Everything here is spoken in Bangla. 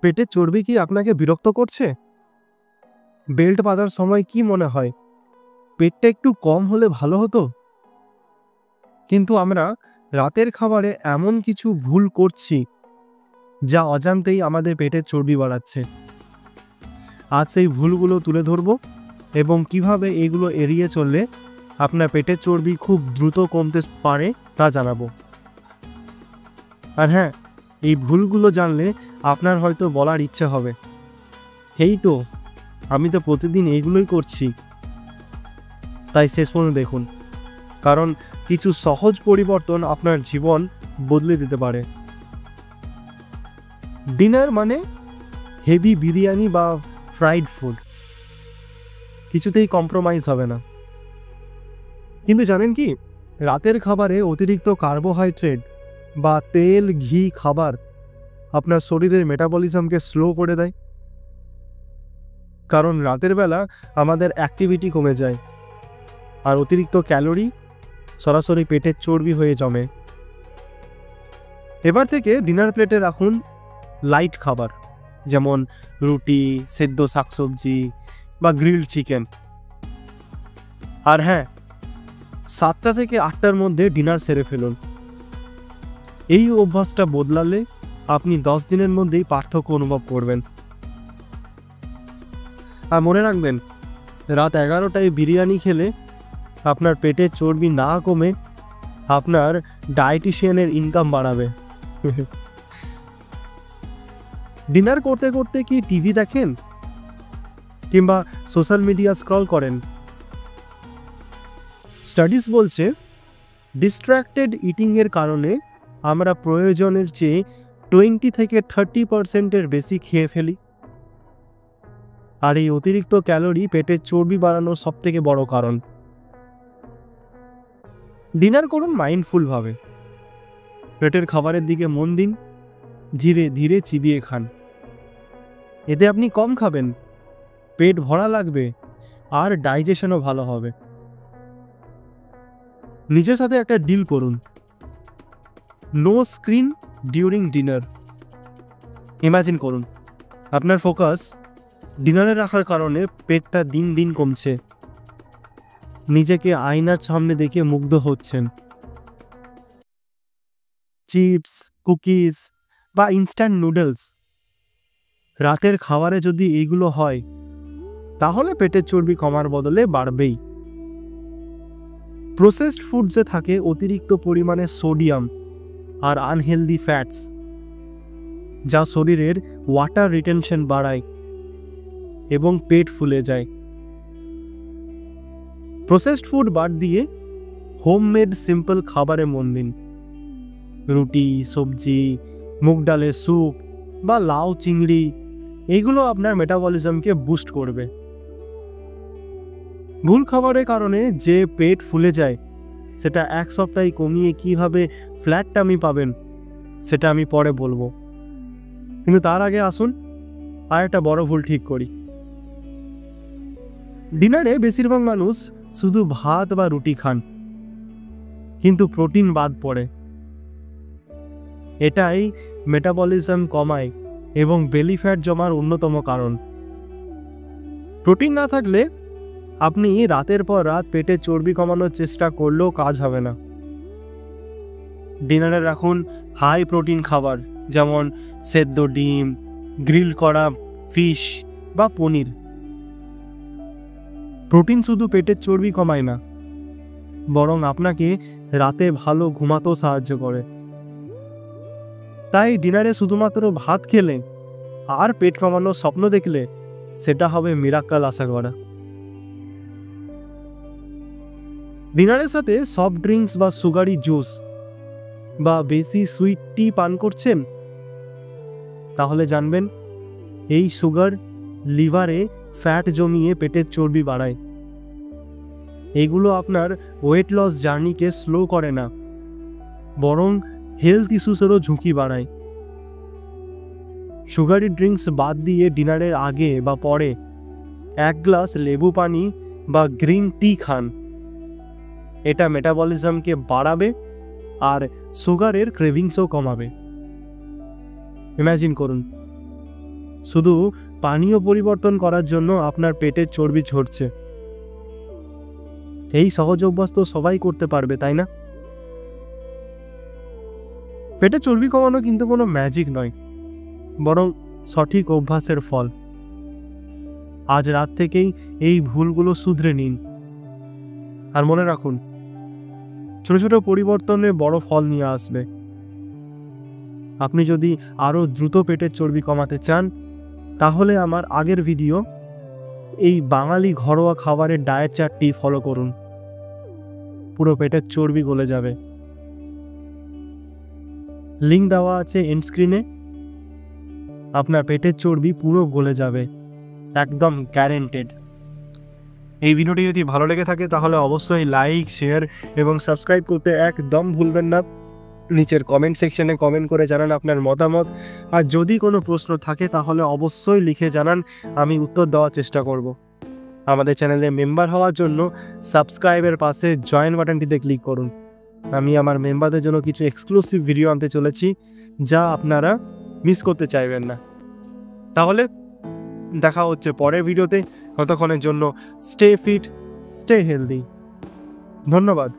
পেটের চর্বি কি আপনাকে বিরক্ত করছে? বেল্ট বাঁধার সময় কি মনে হয় পেটটা একটু কম হলে ভালো হতো? কিন্তু আমরা রাতের খাবারে এমন কিছু ভুল করছি যা অজান্তেই আমাদের পেটের চর্বি বাড়াচ্ছে। আজ সেই ভুলগুলো তুলে ধরব এবং কিভাবে এগুলো এড়িয়ে চললে আপনার পেটের চর্বি খুব দ্রুত কমতে পারে তা জানাবো। আর হ্যাঁ, এই ভুলগুলো জানলে আপনার হয়তো বলার ইচ্ছে হবে, এই তো আমি তো প্রতিদিন এইগুলোই করছি। তাই শেষ পর্যন্ত দেখুন, কারণ কিছু সহজ পরিবর্তন আপনার জীবন বদলে দিতে পারে। ডিনার মানে হেভি বিরিয়ানি বা ফ্রাইড ফুড কিছুতেই কম্প্রোমাইজ হবে না। কিন্তু জানেন কি, রাতের খাবারে অতিরিক্ত কার্বোহাইড্রেট বা তেল ঘি খাবার আপনার শরীরের মেটাবলিজমকে স্লো করে দেয়। কারণ রাতের বেলা আমাদের অ্যাক্টিভিটি কমে যায় আর অতিরিক্ত ক্যালোরি সরাসরি পেটের চর্বি হয়ে জমে। এবার থেকে ডিনার প্লেটে রাখুন লাইট খাবার, যেমন রুটি, সেদ্ধ শাকসবজি বা গ্রিলড চিকেন। আর হ্যাঁ, 7টা থেকে 8টার মধ্যে ডিনার সেরে ফেলুন। এই অভ্যাসটা বদলালে আপনি 10 দিনের মধ্যেই পার্থক্য অনুভব করবেন। আর মনে রাখবেন, রাত 11টায় বিরিয়ানি খেলে আপনার পেটের চর্বি না কমে আপনার ডায়েটিশিয়ানের ইনকাম বাড়াবে। ডিনার করতে করতে কি টিভি দেখেন কিংবা সোশ্যাল মিডিয়া স্ক্রল করেন? স্টাডিজ বলছে ডিস্ট্র্যাক্টেড ইটিংয়ের কারণে আমরা প্রয়োজনের চেয়ে 20 থেকে 30% বেশি খেয়ে ফেলি। আর এই অতিরিক্ত ক্যালোরি পেটের চর্বি বাড়ানোর সবথেকে বড় কারণ। ডিনার করুন মাইন্ডফুলভাবে, পেটের খাবারের দিকে মন দিন, ধীরে ধীরে চিবিয়ে খান। এতে আপনি কম খাবেন, পেট ভরা লাগবে আর ডাইজেশনও ভালো হবে। নিজের সাথে একটা ডিল করুন, no screen during dinner. Imagine করুন আপনার ফোকাস ডিনারে রাখার কারণে পেটটা দিন দিন কমছে, নিজেকে আয়নার সামনে দেখে মুগ্ধ হচ্ছেন। চিপস, কুকিজ বা ইনস্ট্যান্ট নুডলস রাতের খাবারে যদি এইগুলো হয়, তাহলে পেটের চর্বি কমার বদলে বাড়বেই। প্রসেসড ফুডসে থাকে অতিরিক্ত পরিমাণে সোডিয়াম আর আনহেলদি ফ্যাটস, যা শরীরের ওয়াটার রিটেনশন বাড়ায় এবং পেট ফুলে যায়। প্রসেসড ফুড বাদ দিয়ে হোমমেড সিম্পল খাবারে মন দিন। রুটি, সবজি, মুগ ডালের স্যুপ বা লাউ চিংড়ি, এইগুলো আপনার মেটাবলিজমকে বুস্ট করবে। ভুল খাবারের কারণে যে পেট ফুলে যায়, সেটা এক সপ্তাহে কমিয়ে কিভাবে ফ্ল্যাট টামি পাবেন সেটা আমি পরে বলবো। কিন্তু তার আগে আসুন আর একটা বড় ভুল ঠিক করি। ডিনারে বেশিরভাগ মানুষ শুধু ভাত বা রুটি খান, কিন্তু প্রোটিন বাদ পড়ে। এটাই মেটাবলিজম কমায় এবং বেলি ফ্যাট জমার অন্যতম কারণ। প্রোটিন না থাকলে আপনি রাতের পর রাত পেটে চর্বি কমানোর চেষ্টা করলেও কাজ হবে না। ডিনারে রাখুন হাই প্রোটিন খাবার, যেমন সেদ্ধ ডিম, গ্রিল করা ফিশ বা পনির। প্রোটিন শুধু পেটের চর্বি কমায় না, বরং আপনাকে রাতে ভালো ঘুমাতেও সাহায্য করে। তাই ডিনারে শুধুমাত্র ভাত খেলে আর পেট কমানোর স্বপ্ন দেখলে সেটা হবে মিরাক্কেল আশা করা। ডিনারের সাথে সফট ড্রিঙ্কস বা সুগারি জুস বা বেশি সুইট টি পান করছেন, তাহলে জানবেন এই সুগার লিভারে ফ্যাট জমিয়ে পেটের চর্বি বাড়ায়। এগুলো আপনার ওয়েট লস জার্নিকে স্লো করে না, বরং হেলথ ইস্যুসেরও ঝুঁকি বাড়ায়। সুগারি ড্রিঙ্কস বাদ দিয়ে ডিনারের আগে বা পরে 1 গ্লাস লেবু পানি বা গ্রিন টি খান। এটা মেটাবলিজমকে বাড়াবে আর সুগারের ক্রেভিংসও কমাবে। ইমাজিন করুন শুধু পানীয় পরিবর্তন করার জন্য আপনার পেটের চর্বি ঝরছে। এই সহজ অভ্যাস তো সবাই করতে পারবে, তাই না? পেটে চর্বি কমানো কিন্তু কোনো ম্যাজিক নয়, বরং সঠিক অভ্যাসের ফল। আজ রাত থেকেই এই ভুলগুলো শুধরে নিন। আর মনে রাখুন, ছোট ছোট পরিবর্তনে বড় ফল নিয়ে আসবে। আপনি যদি আরও দ্রুত পেটের চর্বি কমাতে চান, তাহলে আমার আগের ভিডিও এই বাঙালি ঘরোয়া খাবারের ডায়েট চার্টটি ফলো করুন। পুরো পেটের চর্বি গলে যাবে। লিঙ্ক দেওয়া আছে এন্ড স্ক্রিনে। আপনার পেটের চর্বি পুরো গলে যাবে, একদম গ্যারেন্টেড। এই ভিডিওটি যদি ভালো লেগে থাকে তাহলে অবশ্যই লাইক, শেয়ার এবং সাবস্ক্রাইব করতে একদম ভুলবেন না। নিচের কমেন্ট সেকশনে কমেন্ট করে জানান আপনার মতামত। আর যদি কোনো প্রশ্ন থাকে তাহলে অবশ্যই লিখে জানান, আমি উত্তর দেওয়ার চেষ্টা করব। আমাদের চ্যানেলে মেম্বার হওয়ার জন্য সাবস্ক্রাইবের পাশে জয়েন বাটনটিতে ক্লিক করুন। আমি আমার মেম্বারদের জন্য কিছু এক্সক্লুসিভ ভিডিও আনতে চলেছি, যা আপনারা মিস করতে চাইবেন না। তাহলে দেখা হচ্ছে পরের ভিডিওতে। ততক্ষণের জন্য স্টে ফিট, স্টে হেলদি। ধন্যবাদ।